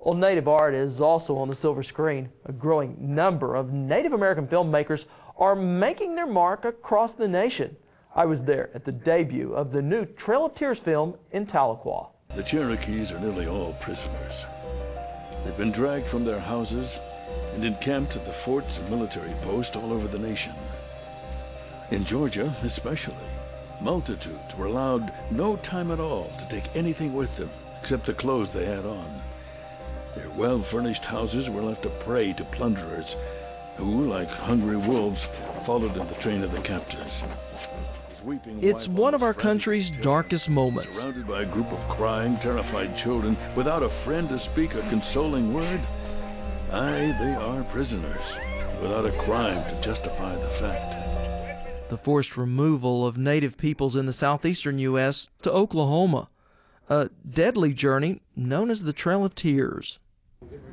Well, Native art is also on the silver screen. A growing number of Native American filmmakers are making their mark across the nation. I was there at the debut of the new Trail of Tears film in Tahlequah. The Cherokees are nearly all prisoners. They've been dragged from their houses and encamped at the forts and military posts all over the nation. In Georgia, especially, multitudes were allowed no time at all to take anything with them except the clothes they had on. Their well-furnished houses were left a prey to plunderers who, like hungry wolves, followed in the train of the captors. It's one of our country's darkest moments. Surrounded by a group of crying, terrified children, without a friend to speak a consoling word. Aye, they are prisoners, without a crime to justify the fact. The forced removal of Native peoples in the southeastern U.S. to Oklahoma. A deadly journey known as the Trail of Tears.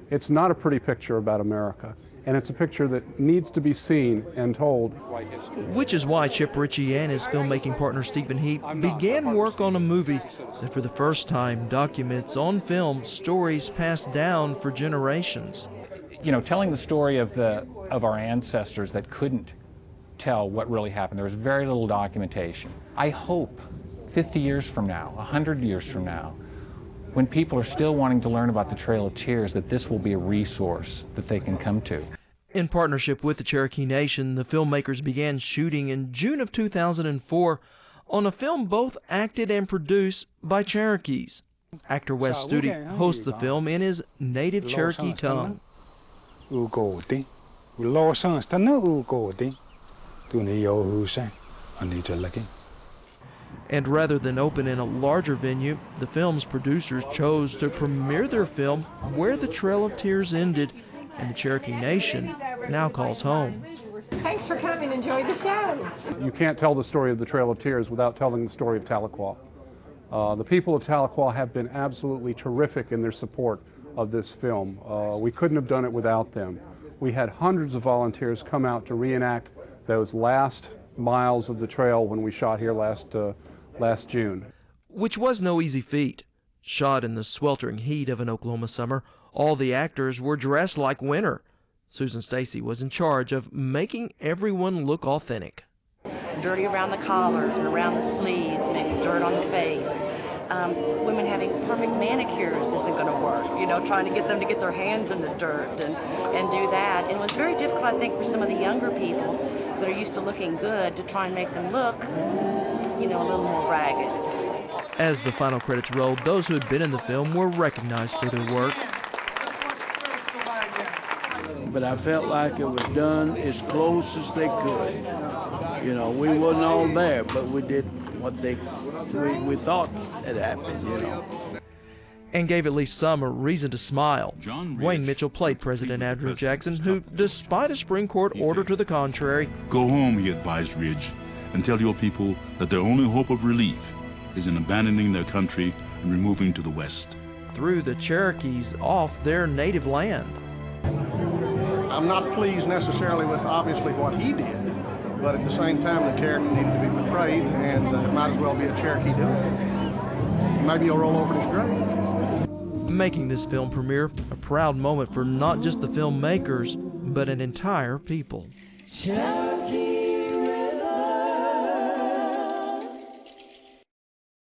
It's not a pretty picture about America, and it's a picture that needs to be seen and told. Which is why Chip Richie and his filmmaking partner Stephen Heap began work on a movie that for the first time documents on film stories passed down for generations. You know, telling the story of our ancestors that couldn't tell what really happened. There was very little documentation. I hope 50 years from now, 100 years from now, when people are still wanting to learn about the Trail of Tears, that this will be a resource that they can come to. In partnership with the Cherokee Nation, the filmmakers began shooting in June of 2004 on a film both acted and produced by Cherokees. Actor Wes Studi hosts the film in his native Cherokee tongue. And rather than open in a larger venue, the film's producers chose to premiere their film where the Trail of Tears ended and the Cherokee Nation now calls home. Thanks for coming. Enjoy the show. You can't tell the story of the Trail of Tears without telling the story of Tahlequah. The people of Tahlequah have been absolutely terrific in their support of this film. We couldn't have done it without them. We had hundreds of volunteers come out to reenact those last miles of the trail when we shot here last June. Which was no easy feat. Shot in the sweltering heat of an Oklahoma summer, all the actors were dressed like winter. Susan Stacey was in charge of making everyone look authentic. Dirty around the collars and around the sleeves, maybe dirt on the face. Women having perfect manicures isn't going to work. You know, trying to get them to get their hands in the dirt and do that. And it was very difficult, I think, for some of the younger people that are used to looking good to try and make them look, you know, a little more ragged. As the final credits rolled, those who had been in the film were recognized for their work. But I felt like it was done as close as they could. You know, we wasn't all there, but we did what we thought had happened, you know. And gave at least some a reason to smile. Wayne Mitchel played President Andrew Jackson, who, despite a Supreme Court order to the contrary, "Go home," he advised Ridge, "and tell your people that their only hope of relief is in abandoning their country and removing to the west." Threw the Cherokees off their native land. I'm not pleased necessarily with obviously what he did, but at the same time the Cherokee needed to be portrayed, and it might as well be a Cherokee doing it. Maybe he'll roll over his grave. Making this film premiere a proud moment for not just the filmmakers, but an entire people.